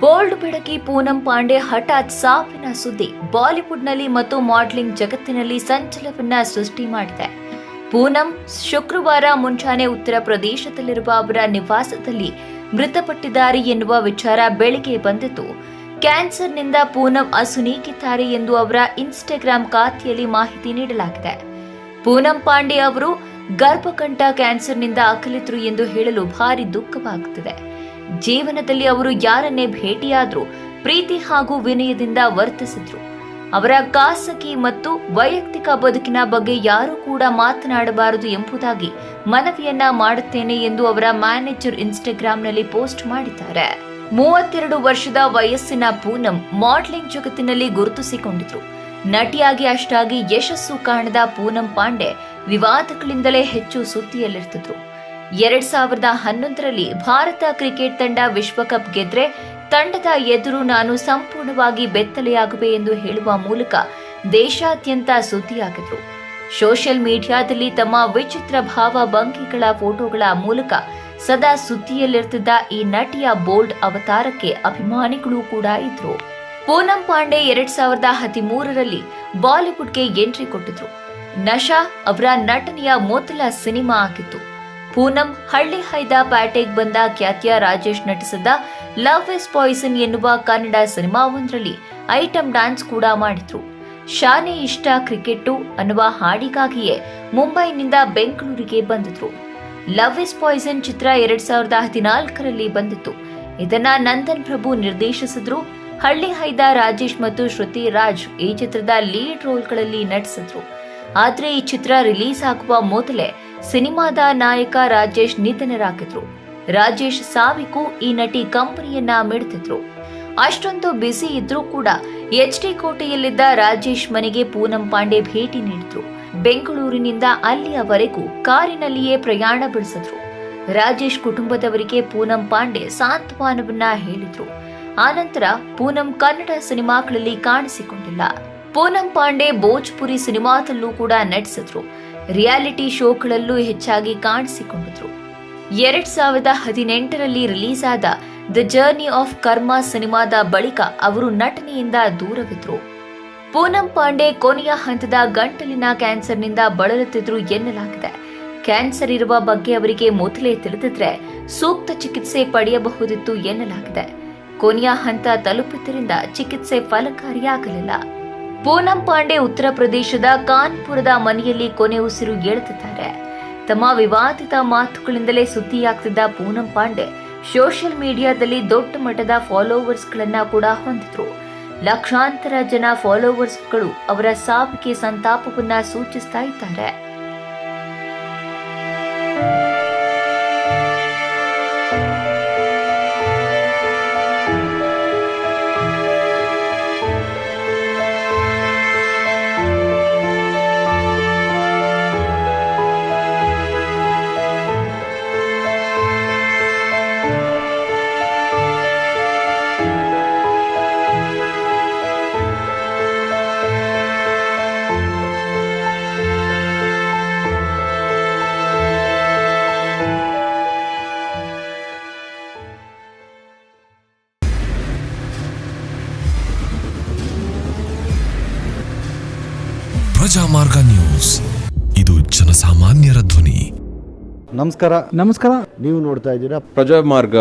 Bold ಬೆಡಗಿ Poonam Pandey ಹಠಾತ್ ಸಾವಿನ ಸುದ್ದಿ ಬಾಲಿವುಡ್ನಲ್ಲಿ ಮತ್ತು ಮಾಡೆಲಿಂಗ್ ಜಗತ್ತಿನಲ್ಲಿ ಸಂಚಲನವನ್ನ ಸೃಷ್ಟಿ ಮಾಡಿದೆ. ಪೂನಂ ಶುಕ್ರವಾರ ಮುಂಜಾನೆ ಉತ್ತರ ಪ್ರದೇಶದಲ್ಲಿರುವ ಅವರ ನಿವಾಸದಲ್ಲಿ ಮೃತಪಟ್ಟಿದ್ದಾರೆ ಎನ್ನುವ ವಿಚಾರ ಬೆಳಗ್ಗೆ ಬಂದಿದ್ದು, ಕ್ಯಾನ್ಸರ್ನಿಂದ ಪೂನಂ ಅಸುನೀಗಿದ್ದಾರೆ ಎಂದು ಅವರ ಇನ್ಸ್ಟಾಗ್ರಾಂ ಖಾತೆಯಲ್ಲಿ ಮಾಹಿತಿ ನೀಡಲಾಗಿದೆ. ಪೂನಂ ಪಾಂಡೆ ಅವರು ಗರ್ಭಕಂಠ ಕ್ಯಾನ್ಸರ್ನಿಂದ ಅಗಲಿದ್ರು ಎಂದು ಹೇಳಲು ಭಾರಿ ದುಃಖವಾಗುತ್ತಿದೆ. ಜೀವನದಲ್ಲಿ ಅವರು ಯಾರನ್ನೇ ಭೇಟಿಯಾದರೂ ಪ್ರೀತಿ ಹಾಗೂ ವಿನಯದಿಂದ ವರ್ತಿಸಿದ್ರು. ಅವರ ಖಾಸಗಿ ಮತ್ತು ವೈಯಕ್ತಿಕ ಬದುಕಿನ ಬಗ್ಗೆ ಯಾರೂ ಕೂಡ ಮಾತನಾಡಬಾರದು ಎಂಬುದಾಗಿ ಮನವಿಯನ್ನ ಮಾಡುತ್ತೇನೆ ಎಂದು ಅವರ ಮ್ಯಾನೇಜರ್ ಇನ್ಸ್ಟಾಗ್ರಾಂನಲ್ಲಿ ಪೋಸ್ಟ್ ಮಾಡಿದ್ದಾರೆ. 32 ವರ್ಷದ ವಯಸ್ಸಿನ ಪೂನಂ ಮಾಡೆಲಿಂಗ್ ಜಗತ್ತಿನಲ್ಲಿ ಗುರುತಿಸಿಕೊಂಡಿದ್ರು. ನಟಿಯಾಗಿ ಅಷ್ಟಾಗಿ ಯಶಸ್ಸು ಕಾಣದ ಪೂನಂ ಪಾಂಡೆ ವಿವಾದಗಳಿಂದಲೇ ಹೆಚ್ಚು ಸುದ್ದಿಯಲ್ಲಿರ್ತಿದ್ರು. 2011ರಲ್ಲಿ ಭಾರತ ಕ್ರಿಕೆಟ್ ತಂಡ ವಿಶ್ವಕಪ್ ಗೆದ್ರೆ ತಂಡದ ಎದುರು ನಾನು ಸಂಪೂರ್ಣವಾಗಿ ಬೆತ್ತಲೆಯಾಗುವೆ ಎಂದು ಹೇಳುವ ಮೂಲಕ ದೇಶಾದ್ಯಂತ ಸುದ್ದಿಯಾಗಿದ್ರು. ಸೋಷಿಯಲ್ ಮೀಡಿಯಾದಲ್ಲಿ ತಮ್ಮ ವಿಚಿತ್ರ ಭಾವಭಂಗಿಗಳ ಫೋಟೋಗಳ ಮೂಲಕ ಸದಾ ಸುದ್ದಿಯಲ್ಲಿರ್ತಿದ್ದ ಈ ನಟಿಯ ಬೋಲ್ಡ್ ಅವತಾರಕ್ಕೆ ಅಭಿಮಾನಿಗಳು ಕೂಡ ಇದ್ರು. ಪೂನಂ ಪಾಂಡೆ 2013ರಲ್ಲಿ ಬಾಲಿವುಡ್ಗೆ ಎಂಟ್ರಿ ಕೊಟ್ಟಿದ್ರು. ನಶಾ ಅವರ ನಟನೆಯ ಮೊದಲ ಸಿನಿಮಾ ಆಗಿತ್ತು. ಪೂನಂ ಹಳ್ಳಿ ಹೈದ ಪ್ಯಾಟೆಗೆ ಬಂದ ಖ್ಯಾತಿಯ ರಾಜೇಶ್ ನಟಿಸಿದ ಲವ್ ಇಸ್ ಪಾಯ್ಸನ್ ಎನ್ನುವ ಕನ್ನಡ ಸಿನಿಮಾವೊಂದರಲ್ಲಿ ಐಟಮ್ ಡ್ಯಾನ್ಸ್ ಕೂಡ ಮಾಡಿದ್ರು. ಶಾನೆ ಇಷ್ಟ ಕ್ರಿಕೆಟ್ಟು ಅನ್ನುವ ಹಾಡಿಗಾಗಿಯೇ ಮುಂಬೈನಿಂದ ಬೆಂಗಳೂರಿಗೆ ಬಂದಿದ್ರು. ಲವ್ ಇಸ್ ಪಾಯ್ಸನ್ ಚಿತ್ರ 2014ರಲ್ಲಿ ಬಂದಿತ್ತು. ಇದನ್ನ ನಂದನ್ ಪ್ರಭು ನಿರ್ದೇಶಿಸಿದ್ರು. ಹಳ್ಳಿ ಹೈದ ರಾಜೇಶ್ ಮತ್ತು ಶ್ರುತಿ ರಾಜ್ ಈ ಚಿತ್ರದ ಲೀಡ್ ರೋಲ್ಗಳಲ್ಲಿ ನಟಿಸಿದ್ರು. ಆದ್ರೆ ಈ ಚಿತ್ರ ರಿಲೀಸ್ ಆಗುವ ಮೊದಲೇ ಸಿನಿಮಾದ ನಾಯಕ ರಾಜೇಶ್ ನಿಧನರಾಗಿದ್ರು. ರಾಜೇಶ್ ಸಾವಿಗೂ ಈ ನಟಿ ಕಂಪನಿಯನ್ನ ಮಿಡ್ತಿದ್ರು. ಅಷ್ಟೊಂದು ಬ್ಯುಸಿ ಇದ್ರೂ ಕೂಡ HD ಕೋಟೆಯಲ್ಲಿದ್ದ ರಾಜೇಶ್ ಮನೆಗೆ ಪೂನಂ ಪಾಂಡೆ ಭೇಟಿ ನೀಡಿದ್ರು. ಬೆಂಗಳೂರಿನಿಂದ ಅಲ್ಲಿಯವರೆಗೂ ಕಾರಿನಲ್ಲಿಯೇ ಪ್ರಯಾಣ ಬೆಳೆಸಿದ್ರು. ರಾಜೇಶ್ ಕುಟುಂಬದವರಿಗೆ ಪೂನಂ ಪಾಂಡೆ ಸಾಂತ್ವನವನ್ನ ಹೇಳಿದ್ರು. ಆನಂತರ ಪೂನಂ ಕನ್ನಡ ಸಿನಿಮಾಗಳಲ್ಲಿ ಕಾಣಿಸಿಕೊಂಡಿಲ್ಲ. ಪೂನಂ ಪಾಂಡೆ ಭೋಜ್ಪುರಿ ಸಿನಿಮಾದಲ್ಲೂ ಕೂಡ ನಟಿಸಿದ್ರು. ರಿಯಾಲಿಟಿ ಶೋಗಳಲ್ಲೂ ಹೆಚ್ಚಾಗಿ ಕಾಣಿಸಿಕೊಂಡಿದ್ರು. 2018ರಲ್ಲಿ ರಿಲೀಸ್ ಆದ ದ ಜರ್ನಿ ಆಫ್ ಕರ್ಮ ಸಿನಿಮಾದ ಬಳಿಕ ಅವರು ನಟನೆಯಿಂದ ದೂರವಿದ್ರು. ಪೂನಂ ಪಾಂಡೆ ಕೊನೆಯ ಹಂತದ ಗಂಟಲಿನ ಕ್ಯಾನ್ಸರ್ನಿಂದ ಬಳಲುತ್ತಿದ್ರು ಎನ್ನಲಾಗಿದೆ. ಕ್ಯಾನ್ಸರ್ ಇರುವ ಬಗ್ಗೆ ಅವರಿಗೆ ಮೊದಲೇ ತಿಳಿದಿದ್ರೆ ಸೂಕ್ತ ಚಿಕಿತ್ಸೆ ಪಡೆಯಬಹುದಿತ್ತು ಎನ್ನಲಾಗಿದೆ. ಕೊನೆಯ ಹಂತ ತಲುಪಿದ್ದರಿಂದ ಚಿಕಿತ್ಸೆ ಫಲಕಾರಿಯಾಗಲಿಲ್ಲ. ಪೂನಂ ಪಾಂಡೆ ಉತ್ತರ ಪ್ರದೇಶದ ಕಾನ್ಪುರದ ಮನೆಯಲ್ಲಿ ಕೊನೆ ಉಸಿರು ಎಳೆದಿದ್ದಾರೆ. ತಮ್ಮ ವಿವಾದಿತ ಮಾತುಗಳಿಂದಲೇ ಸುದ್ದಿಯಾಗ್ತಿದ್ದ ಪೂನಂ ಪಾಂಡೆ ಸೋಷಿಯಲ್ ಮೀಡಿಯಾದಲ್ಲಿ ದೊಡ್ಡ ಮಟ್ಟದ ಫಾಲೋವರ್ಸ್ಗಳನ್ನ ಕೂಡ ಹೊಂದಿದ್ರು. ಲಕ್ಷಾಂತರ ಜನ ಫಾಲೋವರ್ಸ್ಗಳು ಅವರ ಸಾವಿಗೆ ಸಂತಾಪವನ್ನ ಸೂಚಿಸ್ತಾ ಇದ್ದಾರೆ. ಪ್ರಜಾಮಾರ್ಗ ನ್ಯೂಸ್, ಇದು ಜನಸಾಮಾನ್ಯರ ಧ್ವನಿ. ನಮಸ್ಕಾರ. ನೀವು ನೋಡ್ತಾ ಇದ್ದೀರಾ ಪ್ರಜಾಮಾರ್ಗ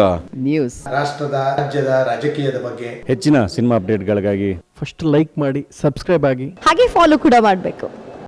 ನ್ಯೂಸ್. ರಾಷ್ಟ್ರದ ರಾಜ್ಯದ ರಾಜಕೀಯದ ಬಗ್ಗೆ ಹೆಚ್ಚಿನ ಸಿನಿಮಾ ಅಪ್ಡೇಟ್ಗಳಿಗಾಗಿ ಫಸ್ಟ್ ಲೈಕ್ ಮಾಡಿ, ಸಬ್ಸ್ಕ್ರೈಬ್ ಆಗಿ, ಹಾಗೆ ಫಾಲೋ ಕೂಡ ಮಾಡಬೇಕು.